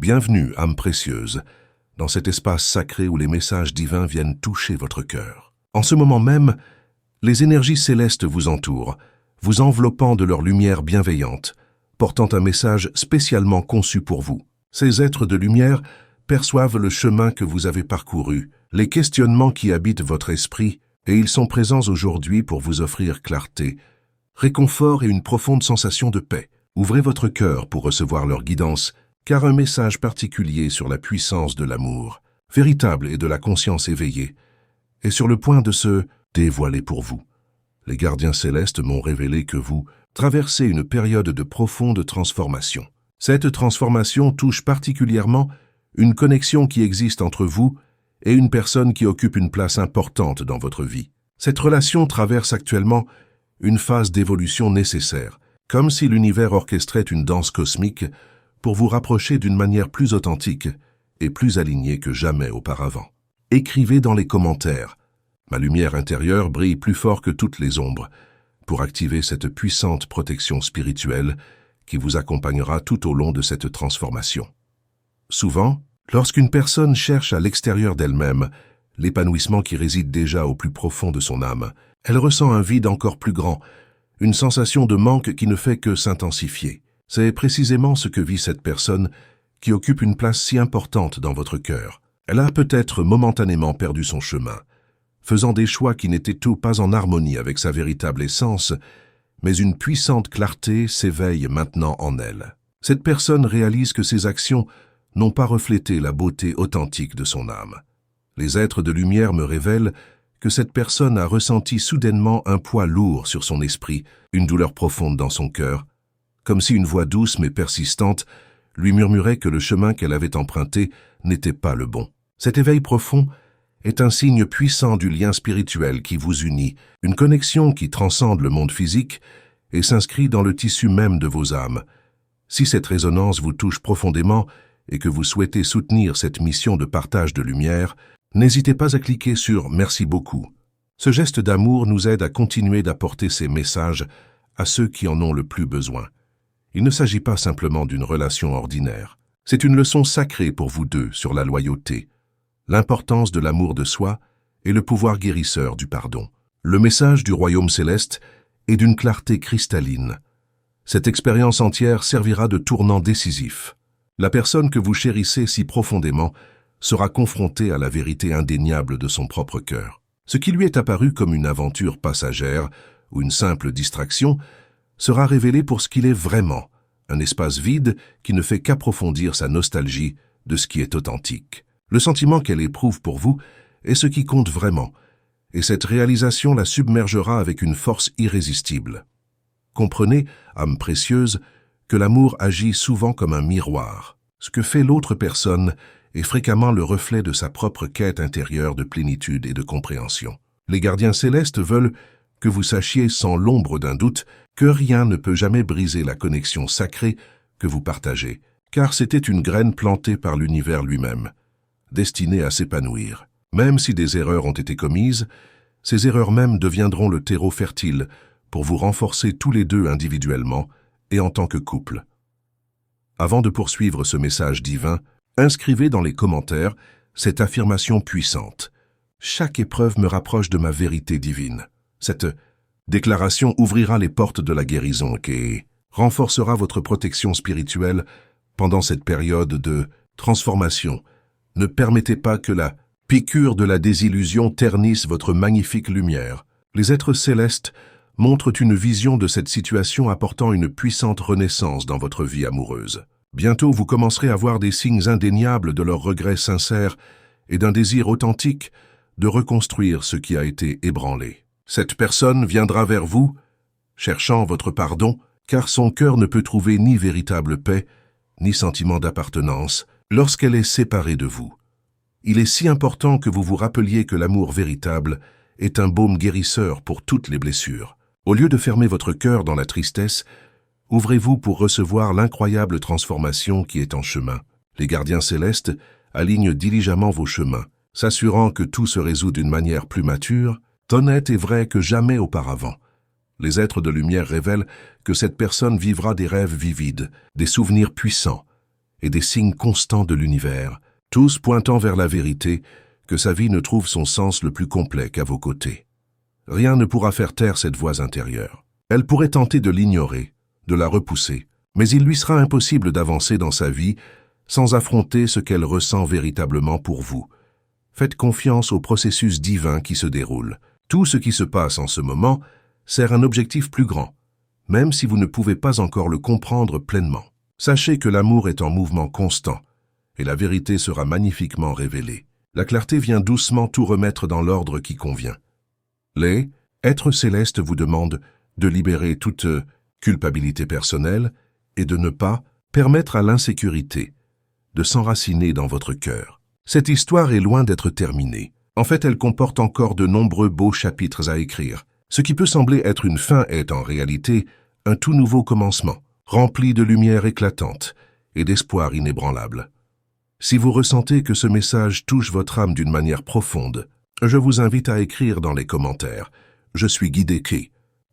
Bienvenue, âme précieuse, dans cet espace sacré où les messages divins viennent toucher votre cœur. En ce moment même, les énergies célestes vous entourent, vous enveloppant de leur lumière bienveillante, portant un message spécialement conçu pour vous. Ces êtres de lumière perçoivent le chemin que vous avez parcouru, les questionnements qui habitent votre esprit, et ils sont présents aujourd'hui pour vous offrir clarté, réconfort et une profonde sensation de paix. Ouvrez votre cœur pour recevoir leur guidance, car un message particulier sur la puissance de l'amour, véritable et de la conscience éveillée, est sur le point de se dévoiler pour vous. Les gardiens célestes m'ont révélé que vous traversez une période de profonde transformation. Cette transformation touche particulièrement une connexion qui existe entre vous et une personne qui occupe une place importante dans votre vie. Cette relation traverse actuellement une phase d'évolution nécessaire, comme si l'univers orchestrait une danse cosmique pour vous rapprocher d'une manière plus authentique et plus alignée que jamais auparavant. Écrivez dans les commentaires « Ma lumière intérieure brille plus fort que toutes les ombres » pour activer cette puissante protection spirituelle qui vous accompagnera tout au long de cette transformation. Souvent, lorsqu'une personne cherche à l'extérieur d'elle-même l'épanouissement qui réside déjà au plus profond de son âme, elle ressent un vide encore plus grand, une sensation de manque qui ne fait que s'intensifier. C'est précisément ce que vit cette personne qui occupe une place si importante dans votre cœur. Elle a peut-être momentanément perdu son chemin, faisant des choix qui n'étaient tout pas en harmonie avec sa véritable essence, mais une puissante clarté s'éveille maintenant en elle. Cette personne réalise que ses actions n'ont pas reflété la beauté authentique de son âme. Les êtres de lumière me révèlent que cette personne a ressenti soudainement un poids lourd sur son esprit, une douleur profonde dans son cœur, comme si une voix douce mais persistante lui murmurait que le chemin qu'elle avait emprunté n'était pas le bon. Cet éveil profond est un signe puissant du lien spirituel qui vous unit, une connexion qui transcende le monde physique et s'inscrit dans le tissu même de vos âmes. Si cette résonance vous touche profondément et que vous souhaitez soutenir cette mission de partage de lumière, n'hésitez pas à cliquer sur « Merci beaucoup ». Ce geste d'amour nous aide à continuer d'apporter ces messages à ceux qui en ont le plus besoin. Il ne s'agit pas simplement d'une relation ordinaire. C'est une leçon sacrée pour vous deux sur la loyauté, l'importance de l'amour de soi et le pouvoir guérisseur du pardon. Le message du royaume céleste est d'une clarté cristalline. Cette expérience entière servira de tournant décisif. La personne que vous chérissez si profondément sera confrontée à la vérité indéniable de son propre cœur. Ce qui lui est apparu comme une aventure passagère ou une simple distraction sera révélé pour ce qu'il est vraiment, un espace vide qui ne fait qu'approfondir sa nostalgie de ce qui est authentique. Le sentiment qu'elle éprouve pour vous est ce qui compte vraiment, et cette réalisation la submergera avec une force irrésistible. Comprenez, âme précieuse, que l'amour agit souvent comme un miroir. Ce que fait l'autre personne est fréquemment le reflet de sa propre quête intérieure de plénitude et de compréhension. Les gardiens célestes veulent que vous sachiez sans l'ombre d'un doute que rien ne peut jamais briser la connexion sacrée que vous partagez, car c'était une graine plantée par l'univers lui-même, destinée à s'épanouir. Même si des erreurs ont été commises, ces erreurs mêmes deviendront le terreau fertile pour vous renforcer tous les deux individuellement et en tant que couple. Avant de poursuivre ce message divin, inscrivez dans les commentaires cette affirmation puissante. Chaque épreuve me rapproche de ma vérité divine. Cette déclaration ouvrira les portes de la guérison et renforcera votre protection spirituelle pendant cette période de transformation. Ne permettez pas que la piqûre de la désillusion ternisse votre magnifique lumière. Les êtres célestes montrent une vision de cette situation apportant une puissante renaissance dans votre vie amoureuse. Bientôt, vous commencerez à voir des signes indéniables de leur regret sincère et d'un désir authentique de reconstruire ce qui a été ébranlé. Cette personne viendra vers vous, cherchant votre pardon, car son cœur ne peut trouver ni véritable paix, ni sentiment d'appartenance lorsqu'elle est séparée de vous. Il est si important que vous vous rappeliez que l'amour véritable est un baume guérisseur pour toutes les blessures. Au lieu de fermer votre cœur dans la tristesse, ouvrez-vous pour recevoir l'incroyable transformation qui est en chemin. Les gardiens célestes alignent diligemment vos chemins, s'assurant que tout se résout d'une manière plus mature, honnête et vraie que jamais auparavant. Les êtres de lumière révèlent que cette personne vivra des rêves vivides, des souvenirs puissants, et des signes constants de l'univers, tous pointant vers la vérité, que sa vie ne trouve son sens le plus complet qu'à vos côtés. Rien ne pourra faire taire cette voix intérieure. Elle pourrait tenter de l'ignorer, de la repousser, mais il lui sera impossible d'avancer dans sa vie sans affronter ce qu'elle ressent véritablement pour vous. Faites confiance au processus divin qui se déroule. Tout ce qui se passe en ce moment sert un objectif plus grand, même si vous ne pouvez pas encore le comprendre pleinement. Sachez que l'amour est en mouvement constant, et la vérité sera magnifiquement révélée. La clarté vient doucement tout remettre dans l'ordre qui convient. Les êtres célestes vous demandent de libérer toute culpabilité personnelle et de ne pas permettre à l'insécurité de s'enraciner dans votre cœur. Cette histoire est loin d'être terminée. En fait, elle comporte encore de nombreux beaux chapitres à écrire. Ce qui peut sembler être une fin est en réalité un tout nouveau commencement, rempli de lumière éclatante et d'espoir inébranlable. Si vous ressentez que ce message touche votre âme d'une manière profonde, je vous invite à écrire dans les commentaires « Je suis guidé,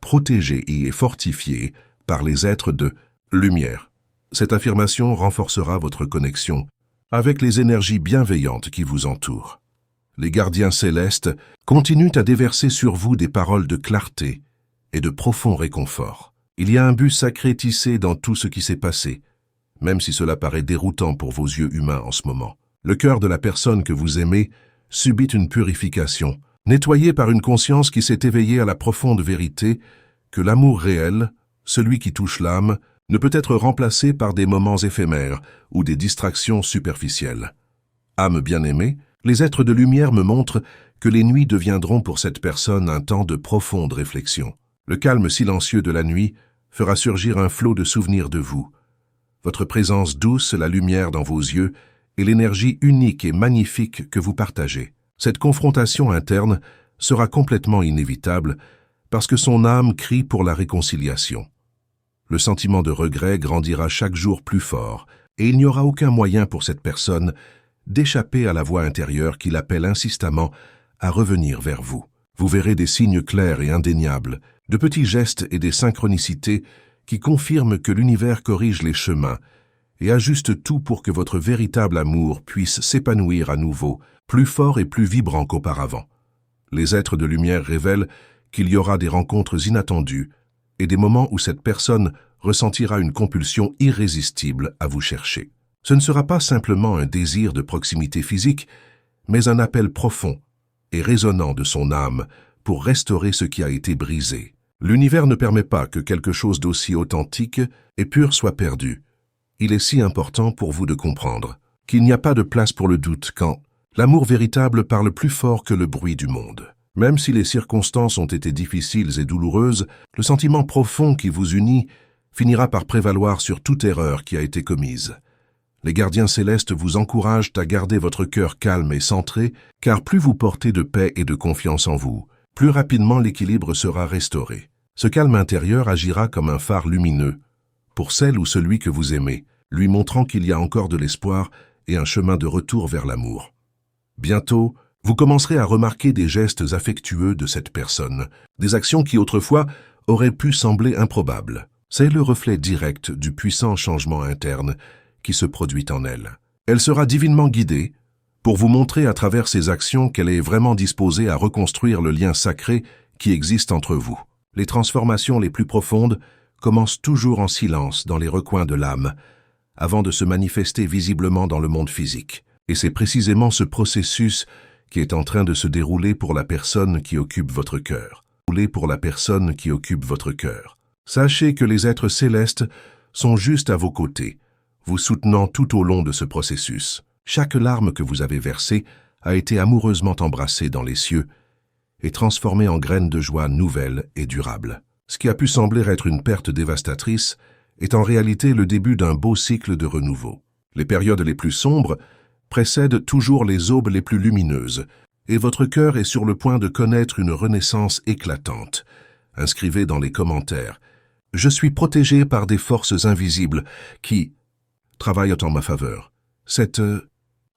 protégé et fortifié par les êtres de lumière ». Cette affirmation renforcera votre connexion avec les énergies bienveillantes qui vous entourent. Les gardiens célestes continuent à déverser sur vous des paroles de clarté et de profond réconfort. Il y a un but sacré tissé dans tout ce qui s'est passé, même si cela paraît déroutant pour vos yeux humains en ce moment. Le cœur de la personne que vous aimez subit une purification, nettoyé par une conscience qui s'est éveillée à la profonde vérité que l'amour réel, celui qui touche l'âme, ne peut être remplacé par des moments éphémères ou des distractions superficielles. Âme bien-aimée, les êtres de lumière me montrent que les nuits deviendront pour cette personne un temps de profonde réflexion. Le calme silencieux de la nuit fera surgir un flot de souvenirs de vous. Votre présence douce, la lumière dans vos yeux et l'énergie unique et magnifique que vous partagez. Cette confrontation interne sera complètement inévitable parce que son âme crie pour la réconciliation. Le sentiment de regret grandira chaque jour plus fort et il n'y aura aucun moyen pour cette personne d'échapper à la voix intérieure qui l'appelle insistamment à revenir vers vous. Vous verrez des signes clairs et indéniables, de petits gestes et des synchronicités qui confirment que l'univers corrige les chemins et ajuste tout pour que votre véritable amour puisse s'épanouir à nouveau, plus fort et plus vibrant qu'auparavant. Les êtres de lumière révèlent qu'il y aura des rencontres inattendues et des moments où cette personne ressentira une compulsion irrésistible à vous chercher. Ce ne sera pas simplement un désir de proximité physique, mais un appel profond et résonnant de son âme pour restaurer ce qui a été brisé. L'univers ne permet pas que quelque chose d'aussi authentique et pur soit perdu. Il est si important pour vous de comprendre qu'il n'y a pas de place pour le doute quand l'amour véritable parle plus fort que le bruit du monde. Même si les circonstances ont été difficiles et douloureuses, le sentiment profond qui vous unit finira par prévaloir sur toute erreur qui a été commise. Les gardiens célestes vous encouragent à garder votre cœur calme et centré, car plus vous portez de paix et de confiance en vous, plus rapidement l'équilibre sera restauré. Ce calme intérieur agira comme un phare lumineux pour celle ou celui que vous aimez, lui montrant qu'il y a encore de l'espoir et un chemin de retour vers l'amour. Bientôt, vous commencerez à remarquer des gestes affectueux de cette personne, des actions qui autrefois auraient pu sembler improbables. C'est le reflet direct du puissant changement interne qui se produit en elle. Elle sera divinement guidée pour vous montrer à travers ses actions qu'elle est vraiment disposée à reconstruire le lien sacré qui existe entre vous. Les transformations les plus profondes commencent toujours en silence dans les recoins de l'âme, avant de se manifester visiblement dans le monde physique. Et c'est précisément ce processus qui est en train de se dérouler pour la personne qui occupe votre cœur. Sachez que les êtres célestes sont juste à vos côtés, vous soutenant tout au long de ce processus. Chaque larme que vous avez versée a été amoureusement embrassée dans les cieux et transformée en graines de joie nouvelles et durables. Ce qui a pu sembler être une perte dévastatrice est en réalité le début d'un beau cycle de renouveau. Les périodes les plus sombres précèdent toujours les aubes les plus lumineuses, et votre cœur est sur le point de connaître une renaissance éclatante. Inscrivez dans les commentaires « Je suis protégé par des forces invisibles qui travaillent en ma faveur ». Cette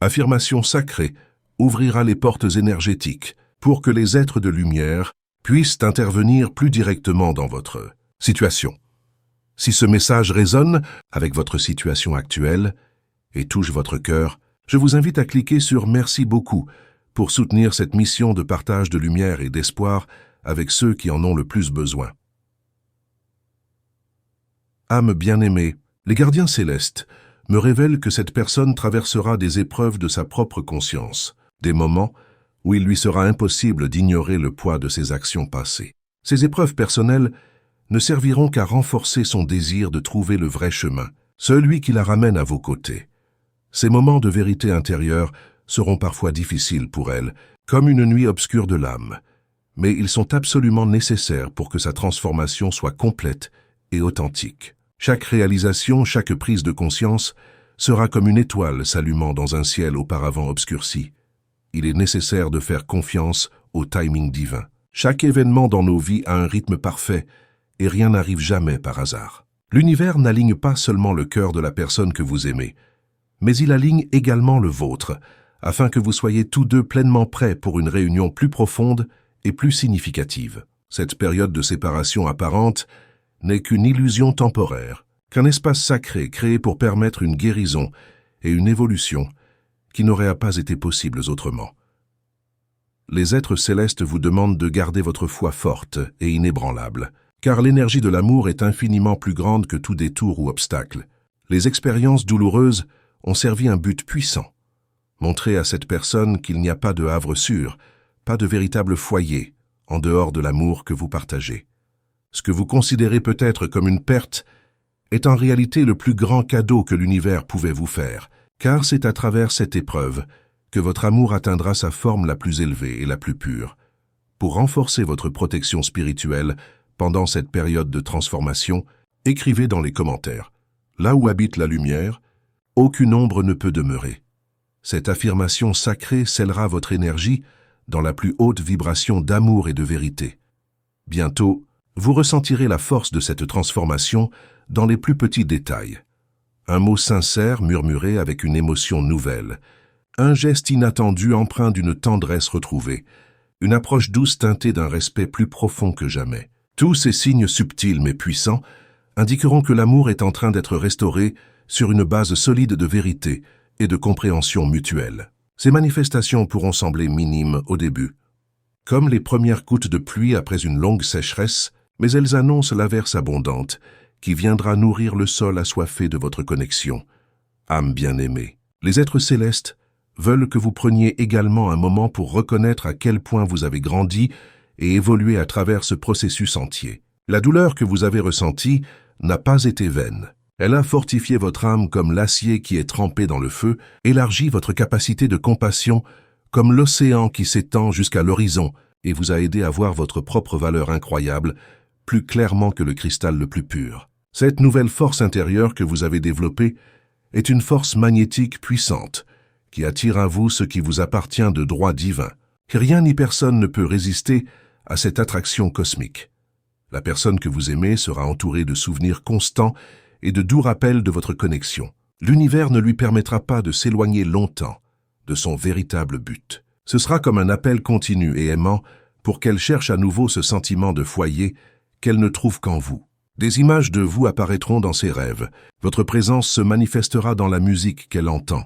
affirmation sacrée ouvrira les portes énergétiques pour que les êtres de lumière puissent intervenir plus directement dans votre situation. Si ce message résonne avec votre situation actuelle, et touche votre cœur, je vous invite à cliquer sur « Merci beaucoup » pour soutenir cette mission de partage de lumière et d'espoir avec ceux qui en ont le plus besoin. Âme bien-aimée, les gardiens célestes me révèlent que cette personne traversera des épreuves de sa propre conscience, des moments où il lui sera impossible d'ignorer le poids de ses actions passées. Ces épreuves personnelles ne serviront qu'à renforcer son désir de trouver le vrai chemin, celui qui la ramène à vos côtés. Ces moments de vérité intérieure seront parfois difficiles pour elle, comme une nuit obscure de l'âme, mais ils sont absolument nécessaires pour que sa transformation soit complète et authentique. Chaque réalisation, chaque prise de conscience sera comme une étoile s'allumant dans un ciel auparavant obscurci. Il est nécessaire de faire confiance au timing divin. Chaque événement dans nos vies a un rythme parfait et rien n'arrive jamais par hasard. L'univers n'aligne pas seulement le cœur de la personne que vous aimez, mais il aligne également le vôtre, afin que vous soyez tous deux pleinement prêts pour une réunion plus profonde et plus significative. Cette période de séparation apparente n'est qu'une illusion temporaire, qu'un espace sacré créé pour permettre une guérison et une évolution qui n'auraient pas été possibles autrement. Les êtres célestes vous demandent de garder votre foi forte et inébranlable, car l'énergie de l'amour est infiniment plus grande que tout détour ou obstacle. Les expériences douloureuses ont servi un but puissant. Montrer à cette personne qu'il n'y a pas de havre sûr, pas de véritable foyer, en dehors de l'amour que vous partagez. Ce que vous considérez peut-être comme une perte est en réalité le plus grand cadeau que l'univers pouvait vous faire, car c'est à travers cette épreuve que votre amour atteindra sa forme la plus élevée et la plus pure. Pour renforcer votre protection spirituelle pendant cette période de transformation, écrivez dans les commentaires « Là où habite la lumière, aucune ombre ne peut demeurer ». Cette affirmation sacrée scellera votre énergie dans la plus haute vibration d'amour et de vérité. Bientôt, vous ressentirez la force de cette transformation dans les plus petits détails. Un mot sincère murmuré avec une émotion nouvelle, un geste inattendu empreint d'une tendresse retrouvée, une approche douce teintée d'un respect plus profond que jamais. Tous ces signes subtils mais puissants indiqueront que l'amour est en train d'être restauré sur une base solide de vérité et de compréhension mutuelle. Ces manifestations pourront sembler minimes au début, comme les premières gouttes de pluie après une longue sécheresse, mais elles annoncent l'averse abondante qui viendra nourrir le sol assoiffé de votre connexion. Âme bien-aimée, les êtres célestes veulent que vous preniez également un moment pour reconnaître à quel point vous avez grandi et évolué à travers ce processus entier. La douleur que vous avez ressentie n'a pas été vaine. Elle a fortifié votre âme comme l'acier qui est trempé dans le feu, élargi votre capacité de compassion comme l'océan qui s'étend jusqu'à l'horizon et vous a aidé à voir votre propre valeur incroyable, plus clairement que le cristal le plus pur. Cette nouvelle force intérieure que vous avez développée est une force magnétique puissante qui attire à vous ce qui vous appartient de droit divin. Rien ni personne ne peut résister à cette attraction cosmique. La personne que vous aimez sera entourée de souvenirs constants et de doux rappels de votre connexion. L'univers ne lui permettra pas de s'éloigner longtemps de son véritable but. Ce sera comme un appel continu et aimant pour qu'elle cherche à nouveau ce sentiment de foyer qu'elle ne trouve qu'en vous. Des images de vous apparaîtront dans ses rêves. Votre présence se manifestera dans la musique qu'elle entend,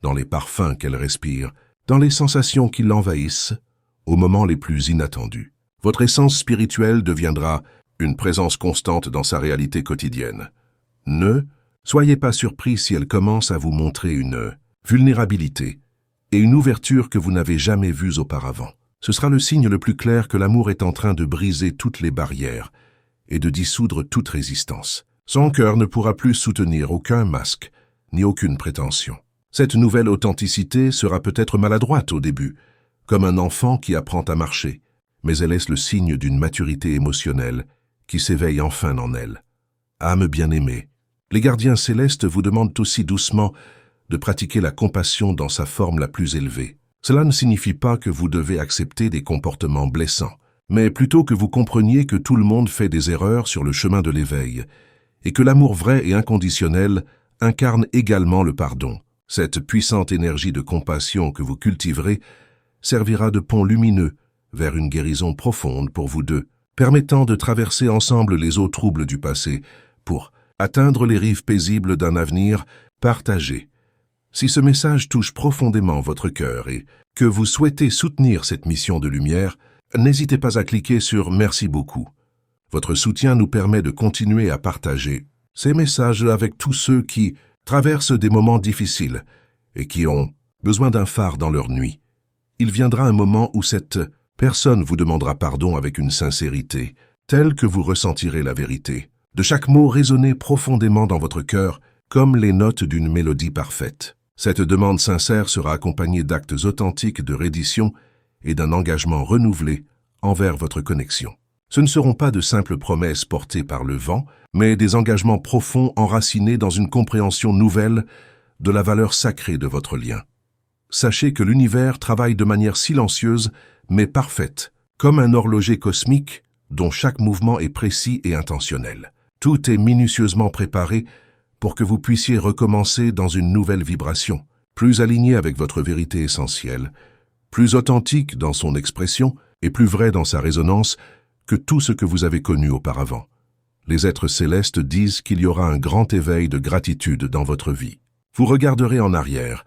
dans les parfums qu'elle respire, dans les sensations qui l'envahissent, aux moments les plus inattendus. Votre essence spirituelle deviendra une présence constante dans sa réalité quotidienne. Ne soyez pas surpris si elle commence à vous montrer une vulnérabilité et une ouverture que vous n'avez jamais vues auparavant. Ce sera le signe le plus clair que l'amour est en train de briser toutes les barrières et de dissoudre toute résistance. Son cœur ne pourra plus soutenir aucun masque, ni aucune prétention. Cette nouvelle authenticité sera peut-être maladroite au début, comme un enfant qui apprend à marcher, mais elle est le signe d'une maturité émotionnelle qui s'éveille enfin en elle. Âme bien-aimée, les gardiens célestes vous demandent aussi doucement de pratiquer la compassion dans sa forme la plus élevée. Cela ne signifie pas que vous devez accepter des comportements blessants, mais plutôt que vous compreniez que tout le monde fait des erreurs sur le chemin de l'éveil, et que l'amour vrai et inconditionnel incarne également le pardon. Cette puissante énergie de compassion que vous cultiverez servira de pont lumineux vers une guérison profonde pour vous deux, permettant de traverser ensemble les eaux troubles du passé pour atteindre les rives paisibles d'un avenir partagé Si ce message touche profondément votre cœur et que vous souhaitez soutenir cette mission de lumière, n'hésitez pas à cliquer sur « Merci beaucoup ». Votre soutien nous permet de continuer à partager ces messages avec tous ceux qui traversent des moments difficiles et qui ont besoin d'un phare dans leur nuit. Il viendra un moment où cette personne vous demandera pardon avec une sincérité, telle que vous ressentirez la vérité. De chaque mot résonner profondément dans votre cœur, comme les notes d'une mélodie parfaite. Cette demande sincère sera accompagnée d'actes authentiques de reddition et d'un engagement renouvelé envers votre connexion. Ce ne seront pas de simples promesses portées par le vent, mais des engagements profonds enracinés dans une compréhension nouvelle de la valeur sacrée de votre lien. Sachez que l'univers travaille de manière silencieuse mais parfaite, comme un horloger cosmique dont chaque mouvement est précis et intentionnel. Tout est minutieusement préparé pour que vous puissiez recommencer dans une nouvelle vibration, plus alignée avec votre vérité essentielle, plus authentique dans son expression et plus vraie dans sa résonance que tout ce que vous avez connu auparavant. Les êtres célestes disent qu'il y aura un grand éveil de gratitude dans votre vie. Vous regarderez en arrière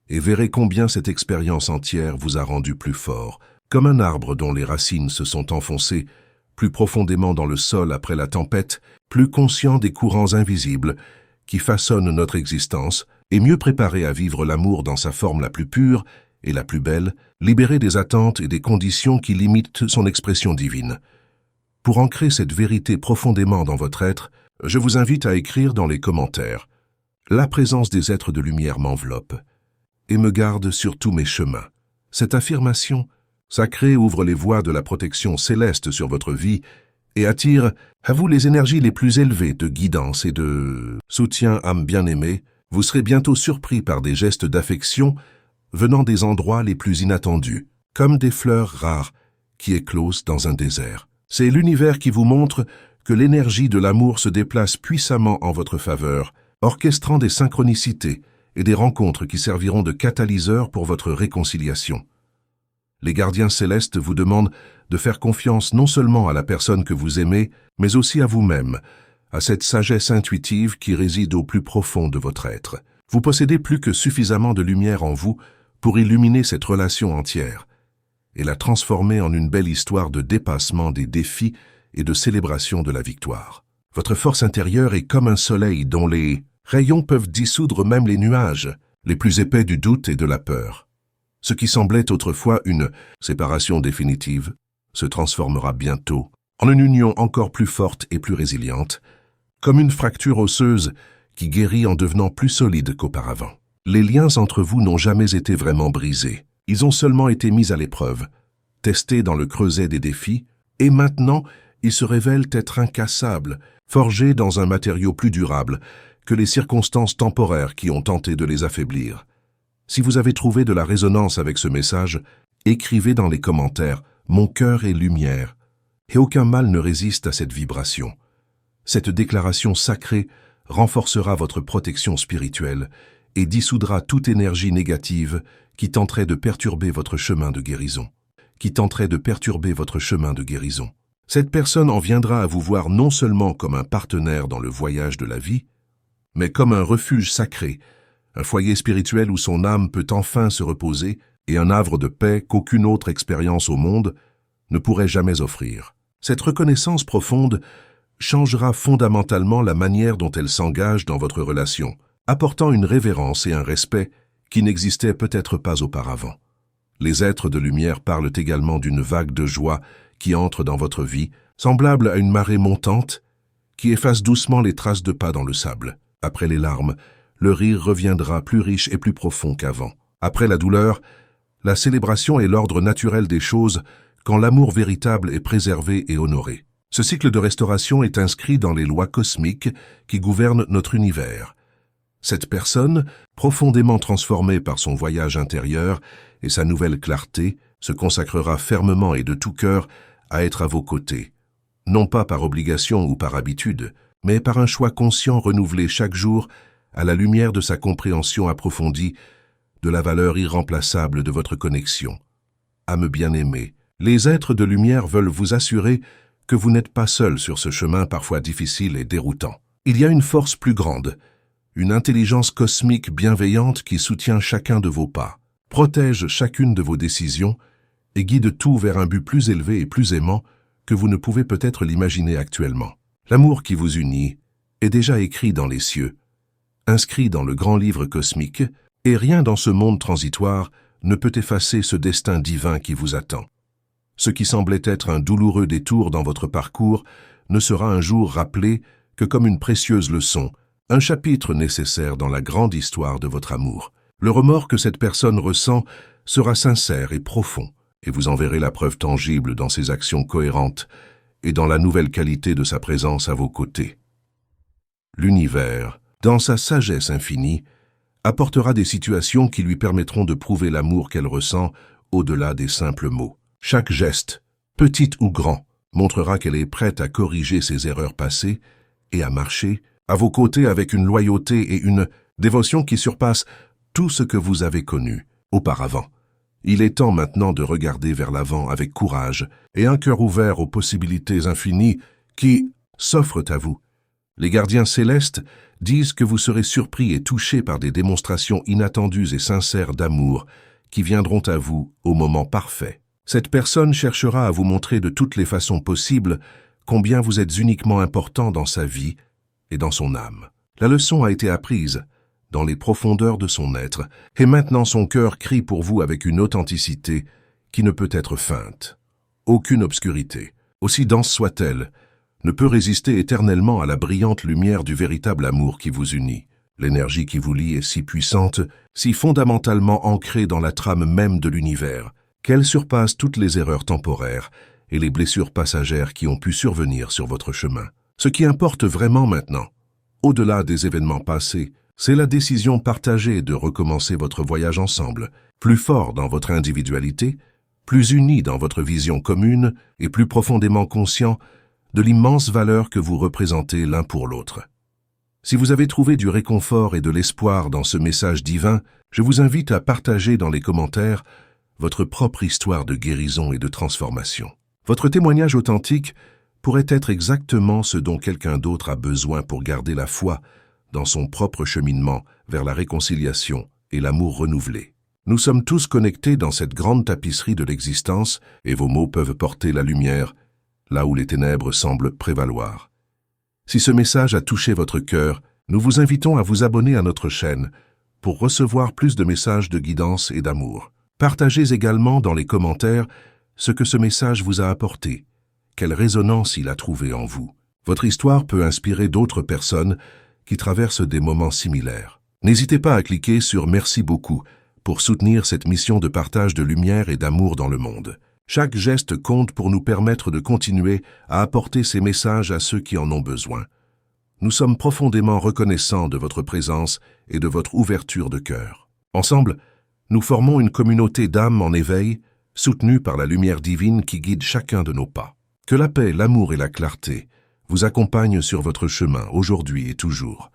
et verrez combien cette expérience entière vous a rendu plus fort, comme un arbre dont les racines se sont enfoncées plus profondément dans le sol après la tempête, plus conscient des courants invisibles qui façonnent notre existence et mieux préparé à vivre l'amour dans sa forme la plus pure et la plus belle, libéré des attentes et des conditions qui limitent son expression divine. Pour ancrer cette vérité profondément dans votre être, je vous invite à écrire dans les commentaires « La présence des êtres de lumière m'enveloppe et me garde sur tous mes chemins ». Cette affirmation sacrée ouvre les voies de la protection céleste sur votre vie et attire à vous les énergies les plus élevées de guidance et de soutien, âme bien-aimée. Vous serez bientôt surpris par des gestes d'affection venant des endroits les plus inattendus, comme des fleurs rares qui éclosent dans un désert. C'est l'univers qui vous montre que l'énergie de l'amour se déplace puissamment en votre faveur, orchestrant des synchronicités et des rencontres qui serviront de catalyseurs pour votre réconciliation. Les gardiens célestes vous demandent de faire confiance non seulement à la personne que vous aimez, mais aussi à vous-même, à cette sagesse intuitive qui réside au plus profond de votre être. Vous possédez plus que suffisamment de lumière en vous pour illuminer cette relation entière et la transformer en une belle histoire de dépassement des défis et de célébration de la victoire. Votre force intérieure est comme un soleil dont les rayons peuvent dissoudre même les nuages, les plus épais du doute et de la peur. Ce qui semblait autrefois une séparation définitive se transformera bientôt en une union encore plus forte et plus résiliente, comme une fracture osseuse qui guérit en devenant plus solide qu'auparavant. Les liens entre vous n'ont jamais été vraiment brisés. Ils ont seulement été mis à l'épreuve, testés dans le creuset des défis, et maintenant ils se révèlent être incassables, forgés dans un matériau plus durable que les circonstances temporaires qui ont tenté de les affaiblir. Si vous avez trouvé de la résonance avec ce message, écrivez dans les commentaires « Mon cœur est lumière » et aucun mal ne résiste à cette vibration. Cette déclaration sacrée renforcera votre protection spirituelle et dissoudra toute énergie négative qui tenterait de perturber votre chemin de guérison. Cette personne en viendra à vous voir non seulement comme un partenaire dans le voyage de la vie, mais comme un refuge sacré, un foyer spirituel où son âme peut enfin se reposer et un havre de paix qu'aucune autre expérience au monde ne pourrait jamais offrir. Cette reconnaissance profonde changera fondamentalement la manière dont elle s'engage dans votre relation, apportant une révérence et un respect qui n'existaient peut-être pas auparavant. Les êtres de lumière parlent également d'une vague de joie qui entre dans votre vie, semblable à une marée montante qui efface doucement les traces de pas dans le sable. Après les larmes, le rire reviendra plus riche et plus profond qu'avant. Après la douleur, la célébration est l'ordre naturel des choses quand l'amour véritable est préservé et honoré. Ce cycle de restauration est inscrit dans les lois cosmiques qui gouvernent notre univers. Cette personne, profondément transformée par son voyage intérieur et sa nouvelle clarté, se consacrera fermement et de tout cœur à être à vos côtés, non pas par obligation ou par habitude, mais par un choix conscient renouvelé chaque jour à la lumière de sa compréhension approfondie de la valeur irremplaçable de votre connexion. Âme bien-aimée, les êtres de lumière veulent vous assurer que vous n'êtes pas seul sur ce chemin parfois difficile et déroutant. Il y a une force plus grande, une intelligence cosmique bienveillante qui soutient chacun de vos pas, protège chacune de vos décisions et guide tout vers un but plus élevé et plus aimant que vous ne pouvez peut-être l'imaginer actuellement. L'amour qui vous unit est déjà écrit dans les cieux, inscrit dans le grand livre cosmique, et rien dans ce monde transitoire ne peut effacer ce destin divin qui vous attend. Ce qui semblait être un douloureux détour dans votre parcours ne sera un jour rappelé que comme une précieuse leçon, un chapitre nécessaire dans la grande histoire de votre amour. Le remords que cette personne ressent sera sincère et profond, et vous en verrez la preuve tangible dans ses actions cohérentes et dans la nouvelle qualité de sa présence à vos côtés. L'univers, dans sa sagesse infinie, apportera des situations qui lui permettront de prouver l'amour qu'elle ressent au-delà des simples mots. Chaque geste, petit ou grand, montrera qu'elle est prête à corriger ses erreurs passées et à marcher à vos côtés avec une loyauté et une dévotion qui surpassent tout ce que vous avez connu auparavant. Il est temps maintenant de regarder vers l'avant avec courage et un cœur ouvert aux possibilités infinies qui s'offrent à vous. Les gardiens célestes disent que vous serez surpris et touchés par des démonstrations inattendues et sincères d'amour qui viendront à vous au moment parfait. Cette personne cherchera à vous montrer de toutes les façons possibles combien vous êtes uniquement important dans sa vie et dans son âme. La leçon a été apprise dans les profondeurs de son être, et maintenant son cœur crie pour vous avec une authenticité qui ne peut être feinte. Aucune obscurité, aussi dense soit-elle, ne peut résister éternellement à la brillante lumière du véritable amour qui vous unit. L'énergie qui vous lie est si puissante, si fondamentalement ancrée dans la trame même de l'univers, qu'elle surpasse toutes les erreurs temporaires et les blessures passagères qui ont pu survenir sur votre chemin. Ce qui importe vraiment maintenant, au-delà des événements passés, c'est la décision partagée de recommencer votre voyage ensemble, plus fort dans votre individualité, plus unis dans votre vision commune et plus profondément conscient de l'immense valeur que vous représentez l'un pour l'autre. Si vous avez trouvé du réconfort et de l'espoir dans ce message divin, je vous invite à partager dans les commentaires votre propre histoire de guérison et de transformation. Votre témoignage authentique pourrait être exactement ce dont quelqu'un d'autre a besoin pour garder la foi dans son propre cheminement vers la réconciliation et l'amour renouvelé. Nous sommes tous connectés dans cette grande tapisserie de l'existence et vos mots peuvent porter la lumière là où les ténèbres semblent prévaloir. Si ce message a touché votre cœur, nous vous invitons à vous abonner à notre chaîne pour recevoir plus de messages de guidance et d'amour. Partagez également dans les commentaires ce que ce message vous a apporté, quelle résonance il a trouvé en vous. Votre histoire peut inspirer d'autres personnes qui traversent des moments similaires. N'hésitez pas à cliquer sur « Merci beaucoup » pour soutenir cette mission de partage de lumière et d'amour dans le monde. Chaque geste compte pour nous permettre de continuer à apporter ces messages à ceux qui en ont besoin. Nous sommes profondément reconnaissants de votre présence et de votre ouverture de cœur. Ensemble, nous formons une communauté d'âmes en éveil, soutenue par la lumière divine qui guide chacun de nos pas. Que la paix, l'amour et la clarté vous accompagnent sur votre chemin aujourd'hui et toujours.